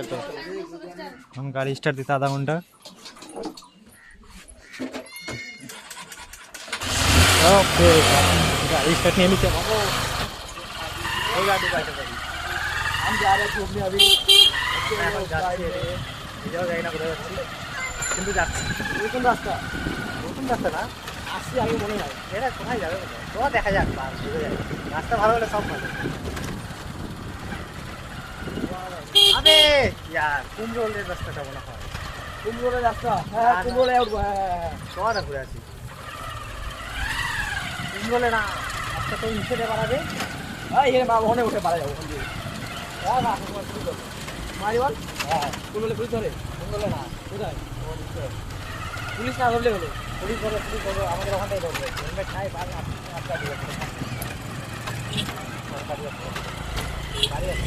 Start দাও। এখন গাড়ি স্টার্ট দিতে আধা ঘন্টা। ओके गाड़ी स्टार्ट नहीं नीचे बाबू हो गाड़ी बैठे भाई हम जा रहे हैं घूमने अभी এখন যাচ্ছি এটাও যাই না কোথায় যাচ্ছি কিন্তু যাচ্ছি নতুন রাস্তা না আসছি আগে মনে হয় এটা কোথায় যাবে তো দেখা যাক রাস্তা ভালো হলে সব ভালো আবে यार কুমরোলের রাস্তাটা মনে হয় কুমরোলের রাস্তা হ্যাঁ কুমরোলে উঠবো হ্যাঁ চড়া ঘুরে আসি কুমরোলে না আজকে তো ইসেতে বাড়াবে হ্যাঁ এখানে ওখানে উঠে পারা যাবো ওখান দিয়ে হ্যাঁ না মারি বল হ্যাঁ কুমরোলে পুলিশ ধরে কুমরোলে না কোথায় পুলিশ না ধরলে হলো পুলিশ ধরো আমাদের ওখানটাই ধরবে হেলমেট নাই বাড়ি আপনার দিয়ে গাড়ি আছে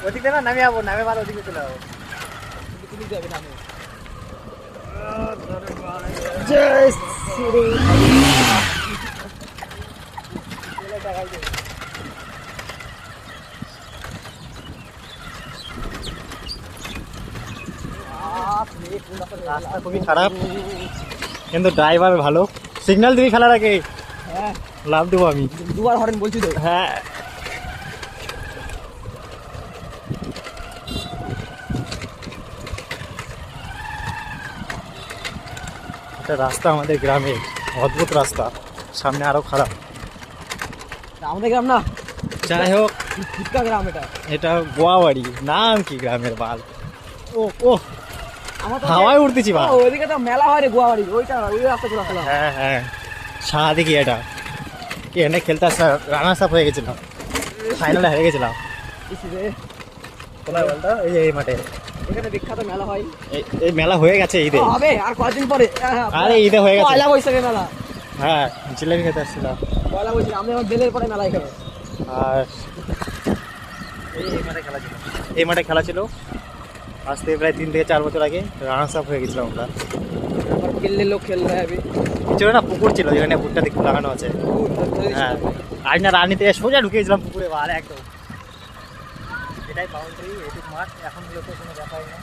ওদিকে না নামে যাবো নামে বার ওদিকে চলে যাবো পুলিশ যাবে নামে জয় শ্রী রাস্তা খুবই খারাপ কিন্তু ড্রাইভার ভালো সিগন্যাল দিবি ফেলার আগে হ্যাঁ লাভ দেবো আমি দুবার হরেন বলছি তো হ্যাঁ এটা রাস্তা আমাদের গ্রামের অদ্ভুত রাস্তা সামনে আরো খারাপ আমাদের গ্রাম না যাই হোক ঠিকা গ্রাম এটা গোয়াবাড়ি নাম কি গ্রামের বাল ও ও আমার তো হাওয়ায় উঠতেছি বা ওইদিকে তো মেলা হয় রে গোয়াবাড়ি ওইটা ওই রাস্তা পুরো খোলা হ্যাঁ হ্যাঁ সারা কি এটা কি এনে খেলতে আসা রানার্স আপ হয়ে গেছিলাম ফাইনালে হেরে গেছিলাম কোথায় বলতো এই মাঠে এখানে বিখ্যাত মেলা হয় এই মেলা হয়ে গেছে ঈদে হবে আর কয়েকদিন পরে আরে ঈদে হয়ে গেছে পয়লা বৈশাখে মেলা হ্যাঁ জিলাপি খেতে আসছিলাম পয়লা বৈশাখ আমরা আমার বেলের পরে মেলা এখানে আর এই মাঠে খেলা ছিল আজ থেকে প্রায় 3 থেকে 4 বছর আগে রানার্স আপ হয়ে গেছিলাম আমরা আবার খেললে লোক খেললে হবে ছিল না পুকুর ছিল যেখানে ভুট্টা দিকে লাগানো আছে হ্যাঁ আজ না রানিতে সোজা ঢুকে গেছিলাম পুকুরে আর একদম এটাই বাউন্ডারি এটুক মাঠ এখন লোকে কোনো ব্যাপার না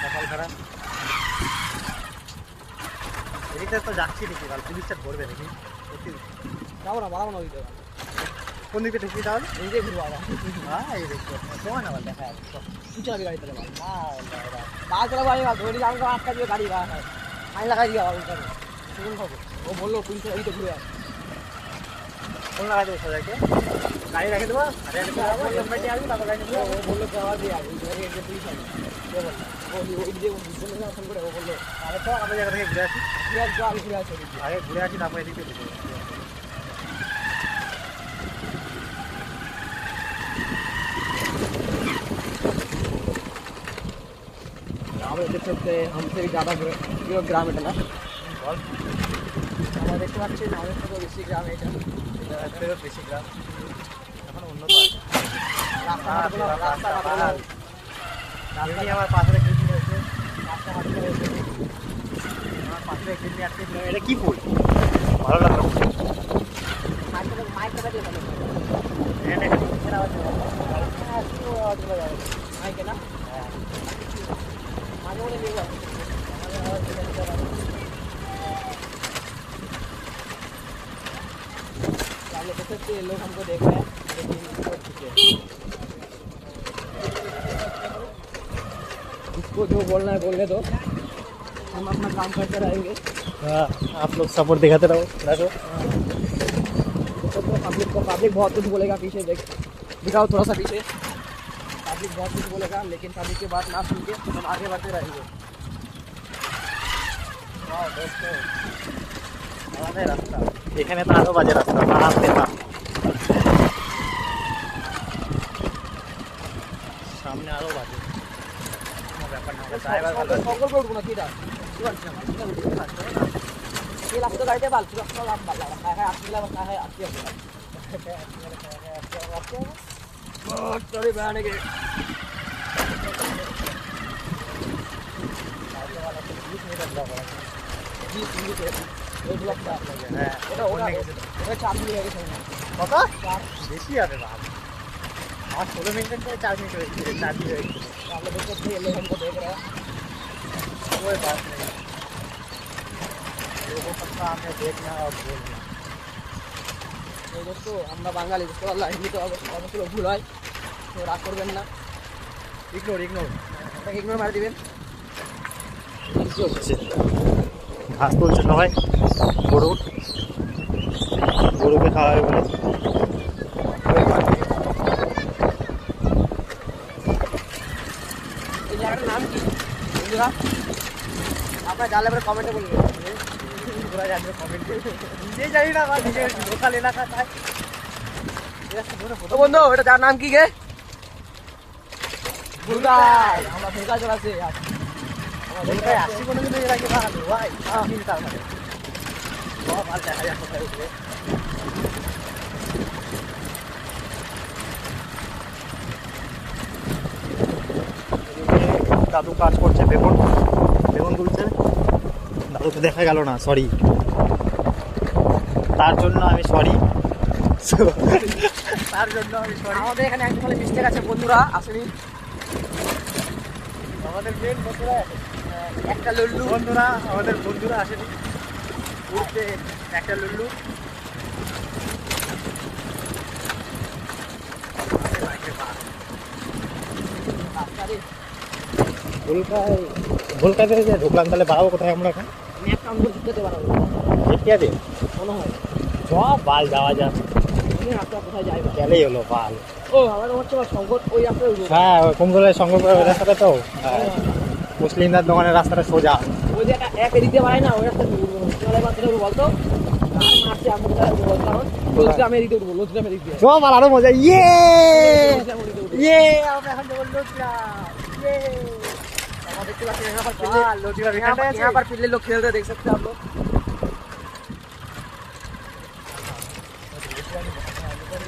সকাল খারাপ এদিকটা তো যাচ্ছি দেখি তাহলে পুলিশটা ধরবে দেখি যাবো না বাড়াবো না ওইটা কোন দিকে ঢুকি তাহলে এই যে ঘুরবো আবার হ্যাঁ এই দেখো তোমার না দেখা তুই চালাবি গাড়ি তাহলে বাস চালাবো আমি ধরি আমাকে আটকা দিয়ে গাড়ি আইন লাগাই দিয়ে আবার উল্টাবে শুনুন খাবো ও বললো পুলিশ এই তো ঘুরে আসে কোন লাগাই দেবো সবাইকে গাড়ি রেখে দেবো তারপর গাড়ি নেবো ও বললো তো আবার দিয়ে আসবে পুলিশ আসবে ও বললো ওই যে ফোন করে ও বললো আরে তো আমাদের জায়গা থেকে ঘুরে আসি আমি ঘুরে আসি আগে ঘুরে আসি তারপরে এদিকে ঢুকে আমরা দেখতে सकते हमसे भी ज़्यादा ग्राम এটা না বল আমরা দেখতে পাচ্ছি আমাদের থেকে বেশি গ্রাম এটা এটা বেশি গ্রাম এখন উন্নত আছে আমার পাশে কিডনি হয়েছে আমার পাশে কিডনি আটকে এটা কি ফুল ভালো লাগলো মাইকে না माने वाले ले हुआ हम लोग देख सकते हैं लोग हमको देख रहे हैं इसको जो बोलना है बोलने दो हम अपना काम करते रहेंगे हाँ आप लोग सपोर्ट दिखाते रहो देखो पब्लिक बहुत कुछ बोलेगा पीछे दिखाओ थोड़ा सा पीछे पब्लिक बहुत कुछ बोलेगा लेकिन पब्लिक की बात ना सुन के हम आगे बढ़ते रहेंगे আমাদের রাস্তা এখানে তো আরো বাজে রাস্তা বাড়াতে না সামনে আরো বাজে কোনো ব্যাপার না ড্রাইভার ভালো সকল করে উঠবো না কিটা ये लाख तो गाड़ी बाल सुबह का बाल है आपकी ला है आपकी चले बैठने के কত বেশি হবে বাপ আমার 16 মিনিটের 4 মিনিট হয়েছে 4 মিনিট হয়েছে आप लोग देख रहे हैं हमको देख रहे हैं कोई बात नहीं लोगों सबका हमें देखना और बोलना এই দোস্ত আমরা বাঙালি বুঝতে পারলাম এমনিতে অবশ্য ভুল হয় তো রাগ করবেন না ইগনোর ওটাকে ইগনোর মারি দিবেন ঘাস তুলছে সবাই গরুকে খাওয়াবে বলে এই জায়গাটার নাম কি বন্ধুরা আপনারা জানলে পরে কমেন্টে বলবেন পুরা জানবে কমেন্ট নিজেই জানি না বা নিজের লোকাল এলাকা তাই তো বন্ধু এটা যার নাম কি গে ভুলগাই আমরা ভুলগাই চলাছে ভাই আসছি কোনো দিন এর আগে ভালো ভাই আমি তার মানে ভালো দেখা যায় কোথায় উঠবে দাদু কাজ করছে বেগুন তুলছে দাদুকে দেখা গেল না সরি তার জন্য আমি সরি আমাদের এখানে একজন মিস্টেক আছে বন্ধুরা আসেনি আমাদের মেন বন্ধুরা একটা লুল্লু আমাদের বন্ধুরা আসেনি উঠতে একটা লুল্লু ভুলকাতে যে ঢুকলাম তাহলে বাড়াবো কোথায় আমরা এখন আমি একটা অন্তর জিততে পারবো জিতিয়া দে মনে হয় সব বাল যাওয়া যাক আমি রাস্তা কোথায় যাই গেলেই হলো বাল ও আমার হচ্ছে সংকট ওই রাস্তায় উঠবো হ্যাঁ কুম্ভলের সঙ্গে রাস্তাটা তো মুসলিমদের দোকানের রাস্তাটা সোজা ওই যে এক এদিক দিয়ে বাড়াই না ওই রাস্তায় উঠবো চলে মাত্র বলতো আর মারছে আমি কারণ লোজগ্রামে এদিকে উঠবো লোজগ্রামে এদিক দিয়ে সব আরো মজা লোজগ্রামে এদিকে উঠবো আমরা এখন যাবো লোজগ্রাম हमारे देखते पास यहाँ पर पिल्ले यहाँ पर पिल्ले लोग खेल रहे देख सकते हैं आप लोग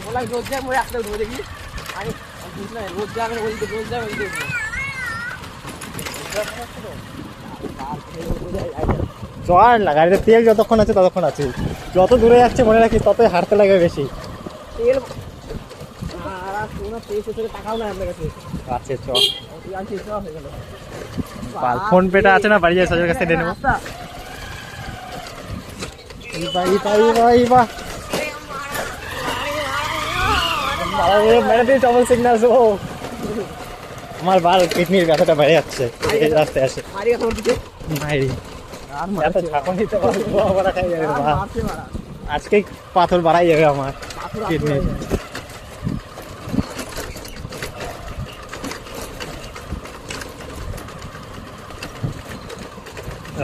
बोला रोज जाए मुझे आपसे उठो देखिए अरे पूछना है रोज जाए वही तो रोज जाए वही देखो চল না গাড়িতে তেল যতক্ষণ আছে ততক্ষণ আছে যত দূরে যাচ্ছে মনে রাখি ততই হাঁটতে লাগবে বেশি তেল আর শোনা পেয়েছে থেকে টাকাও না আপনার কাছে আছে চল আনছি সব হয়ে গেল ফোন পেটা আছে না বাড়ি যায় সাজের কাছে নিয়ে নেবো মেরে দিন ডবল সিগন্যাল ও আমার বাল কিডনির ব্যথাটা বেড়ে যাচ্ছে রাস্তায় আসে মাইরি এত ঝাঁকুন দিতে পারবো আবার খাই যাবে আজকে পাথর বাড়াই যাবে আমার কিডনি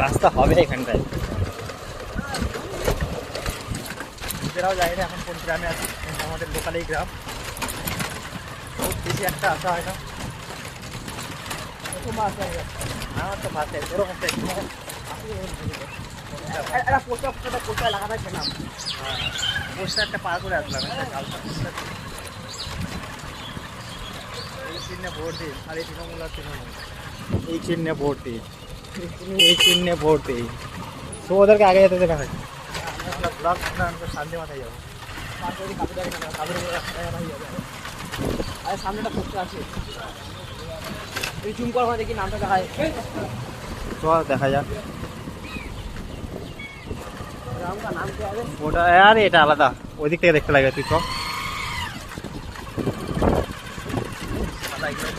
রাস্তা হবে এখানটায় নিজেরাও যাই না এখন কোন গ্রামে আছি আমাদের লোকালেই গ্রাম বহুত বেশি একটা আসা হয় না আমার তো মাছ নেই ওরকম পোস্টার লাগাতে ছিলাম পোস্টারটা পার করে আসলাম এই চিহ্নে ভোট দিন আর এই তৃণমূল আর তৃণমূল এই চিহ্নে ভোট দিন এই চিহ্নে ভোট দিই তো ওদেরকে আগে যেতে দেবে হয় ব্লগ শান্তি মাথায় যাবো আরে সামনে একটা পোস্টার আছে এই জুম করা দেখি নামটা দেখায় চল দেখা যাক গ্রাম का नाम क्या है ওটা আরে এটা আলাদা ওই দিক থেকে দেখতে লাগবে তুই তো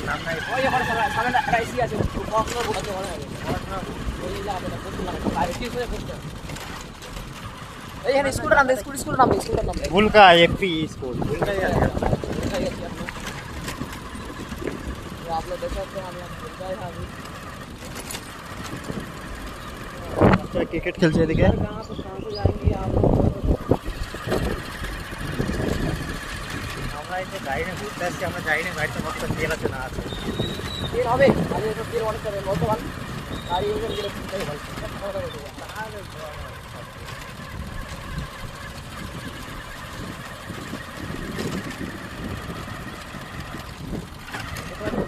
নাম নাই ওই এখন সামনে রাইসি আছে কখনো বলতে পারে না ওই যাবে না পোস্টার লাগাতে আর কি করে পোস্টার এই এখানে স্কুলের নাম স্কুলের নাম ভুলকা এপি স্কুল ভুলকা आप लोग देख सकते हैं हम यहाँ भूल गए हैं अभी ক্রিকেট খেলছে এদিকে कहाँ से जाएंगे आप लोग আমরা এই তো গাড়ি নিয়ে ঘুরতে আসছি আমরা যাই না গাড়িতে মস্ত তেল আছে না আছে तेल হবে আগে তো তেল অনেক করে বলতে পারেন গাড়ি এগুলো গেলে কিনতে হবে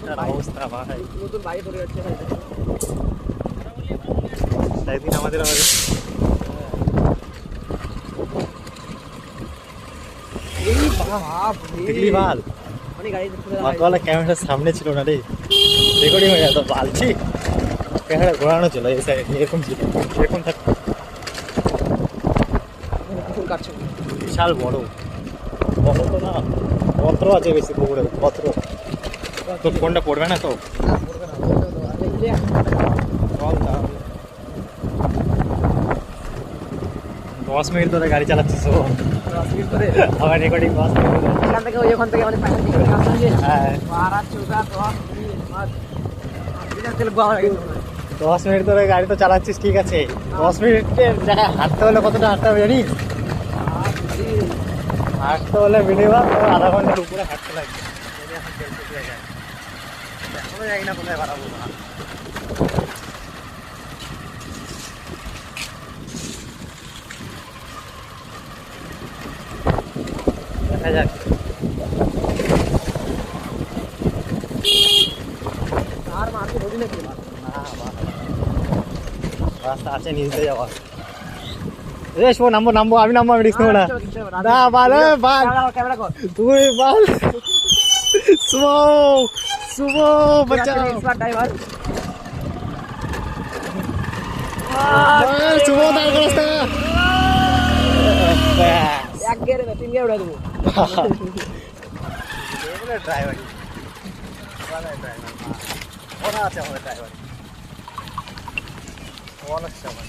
রাস্তার অবস্থা ভাই, নতুন বাড়ি তৈরি হচ্ছে ভাই। একদিন আমাদের এই বাপ রে। দেখলি বাল, মানে গাড়ি মাকওয়ালা ক্যামেরার সামনে ছিল না রে, রেকর্ডিং হয়ে যেত বালছি, ক্যামেরা ঘোরানো ছিল এই সাইড, এরকম ছিল, এরকম থাকতো। পুকুর কাটছে। বিশাল বড়, বড় তো না, পত্র আছে বেশি পুকুরে, পত্র। তোর ফোনটা পড়বে না তো? চল তাহলে। 10 মিনিট ধরে গাড়ি চালাচ্ছিস তো, 10 মিনিট ধরে আবার রেকর্ডিং 10 মিনিট ধরে। এখান থেকে ওখান থেকে মানে পাশে দিকে কাজ আছে। হ্যাঁ 12 14 10 মিনিট বাদ বিনা তেল গোয়া লাগে। 10 মিনিট ধরে গাড়ি তো চালাচ্ছিস ঠিক আছে, 10 মিনিটের জায়গায় হাঁটতে হলে কতটা হাঁটতে হবে জানিস? হাঁটতে হলে মিনিমাম আধা ঘন্টার উপরে হাঁটতে লাগবে। যদি এখন তেল শেষ হয়ে যায়, এখনো জানি না কোথায় বাড়াবো না। দেখা যাক। আর মারতে বলি নাকি না রাস্তা আছে নিচ দিয়ে যাওয়া। রে শো নামবো আমি রিস্ক নেবো না। না বাল ক্যামেরা কর। তুই বাল সুমো বাঁচাও, এক্সপার্ট ড্রাইভার। সুমো দাঁড় রাস্তা। এক গিয়ারে না 3 গিয়ার উড়া দেবো। এগুলো ড্রাইভার ওরা আছে আমাদের ড্রাইভার অনেক সময়।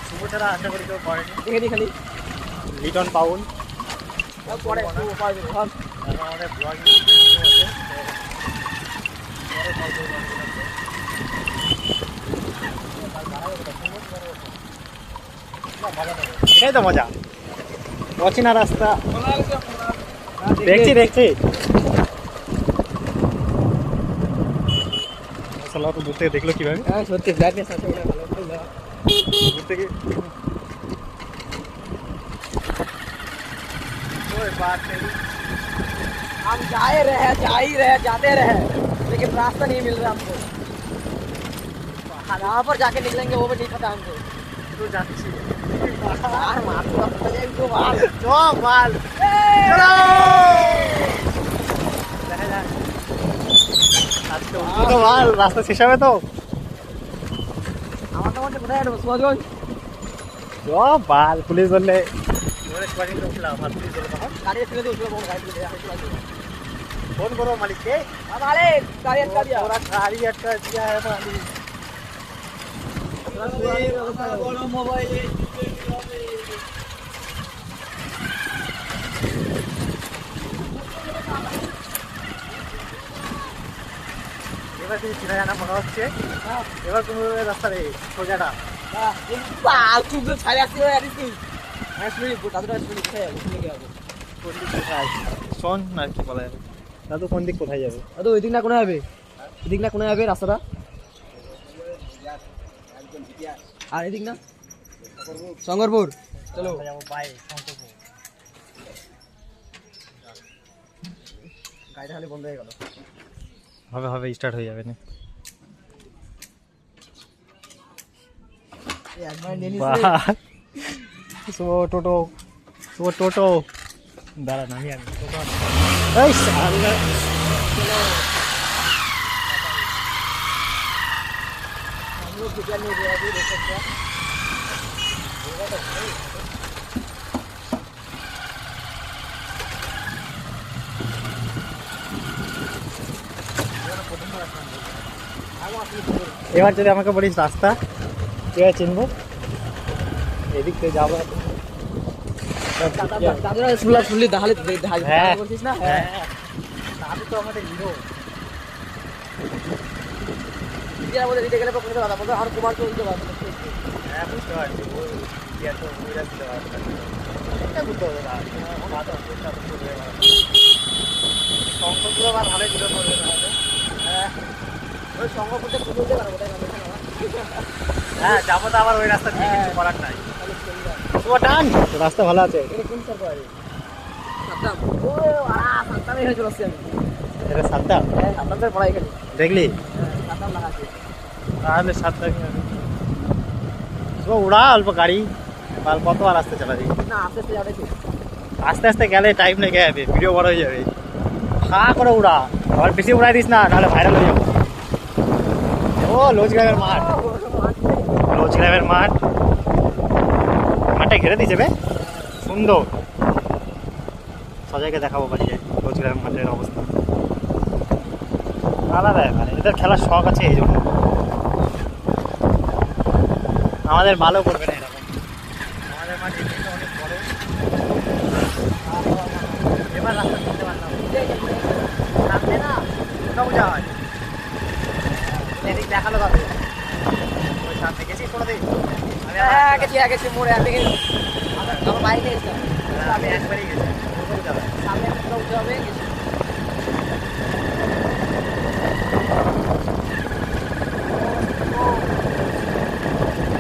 শুভ ছাড়া আশা করি কেউ করেনি। দেখে দি খালি লিটন পাউল পরে পাওয়া যাবে। হ্যাঁ আমাদের ব্লগিং আছে। এটাই তো মজা, অচেনা রাস্তা। দেখছি মশলা তো দূর থেকে দেখলো কিভাবে, হ্যাঁ সত্যি ব্রাইটনেস আছে ওটা ভালো। দূর থেকে ওই বাত নেই। हम जा ही रहे जाते रहे लेकिन रास्ता नहीं मिल रहा हमको। यहाँ पर जाके निकलेंगे वो भी नहीं पता हमको। তো যাচ্ছি यार मार तो पता जाए इनको मार। বাল चलो দেখা যাক আজকে তো বাল রাস্তা শেষ হবে তো। আমার তো মনে কোথায় যাবো সুভাষগঞ্জ। বাল পুলিশ বললে উঠলাম আর পুলিশ বললো গাড়ি ফেলে দিও চলো গাড়ি ফেলে দিও। ফোন করো মালিককে। हमारे गाड़ी अटका दिया। ওরা গাড়ি একটা দিয়া है मालिक। बड़ा मोबाइल এবার তুমি চিনা জানা মনে হচ্ছে, এবার কোনো রাস্তা নেই সোজাটা। बाल तू तो छाया से यार इसकी। मैं सुनी दादू सुनी है उसने क्या হবে। কোন দিক কোথায় শোন না কি বলা যাবে, দাদু কোন দিক কোথায় যাবে? দাদু ওই দিক না কোনে যাবে, এদিক না কোনে যাবে রাস্তাটা, আর এদিক না শঙ্করপুর। চলো যাবো বাই শঙ্করপুর। গাড়িটা খালি বন্ধ হয়ে গেল। হবে স্টার্ট হয়ে যাবে না। একবার নিয়ে নিস টোটো দাঁড়া নামি আমি টোটো এই সালা हम लोग टिकट नहीं दे अभी देख सकते हैं। এবার যদি আমাকে বলিস রাস্তা কীভাবে চিনবো, এদিক থেকে যাবো। দাদুরা শুনলি তাহলে হ্যাঁ বলছিস না। হ্যাঁ দাদু তো আমাদের হিরো। ইন্ডিয়ার মধ্যে দিতে গেলে কোথায় দাদা বলতো আর কুমার তো দিতে পারবে। হ্যাঁ বুঝতে পারছি, ওই ইন্ডিয়া তো ওই রাস্তা এটা বুঝতে হবে না। শঙ্করপুর আবার ভালোই ভিডিও করবে তাহলে। হ্যাঁ ওই শঙ্করপুরতে পুজো দিতে পারবো তাই না। হ্যাঁ যাবো তো আবার ওই রাস্তা দিয়ে, কিছু করার নাই। রাস্তা ভালো আছে। এটা কোন সরকারি সাদ্দাম ও সাদ্দামে হয়ে চলে আসছি আমি। এটা সাতটা আপনাদের পড়া এখানে দেখলি সাতটা লাগা আছে তাহলে সাতটা তো উড়া অল্প গাড়ি কাল কতবার আসতে চালাবি না আস্তে আস্তে যাবে তো আস্তে আস্তে গেলে টাইম লেগে যাবে ভিডিও বড় হয়ে যাবে ফা করে উড়া আবার বেশি উড়াই দিস না নাহলে ভাইরাল হয়ে যাবো ও লোজ গ্রামের মাঠ লোজ গ্রামের মাঠ মাঠটা ঘিরে দিয়েছে বে সুন্দর সজাইকে দেখাবো বাড়িতে লোজ গ্রামের মাঠের অবস্থা আলাদা মানে এদের খেলার শখ আছে এই জন্য আমাদের ভালো করবে না এরকম আমাদের মাঠ এমনিতে অনেক বড় এবার রাস্তা করতে পারলাম সামনে না কোথাও যায় এদিক দেখালো তবে ওই সামনে গেছিস কোনোদিন হ্যাঁ গেছি মোড়ে আমি আমার বাইরে এসেছিলাম আমি একবারই গেছি কোথাও যাবে সামনে একটা উঠতে হবে গেছি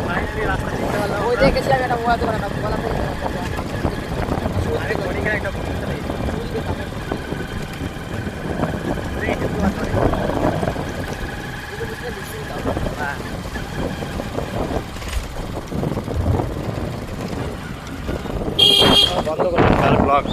ফাইনালি রাস্তা চিনতে পারলাম ওই দেখেছি আমি একটা মোবাইল দোকান আরে গড়িকার একটা বুঝতে পেরেছি বন্ধ করে ব্লগ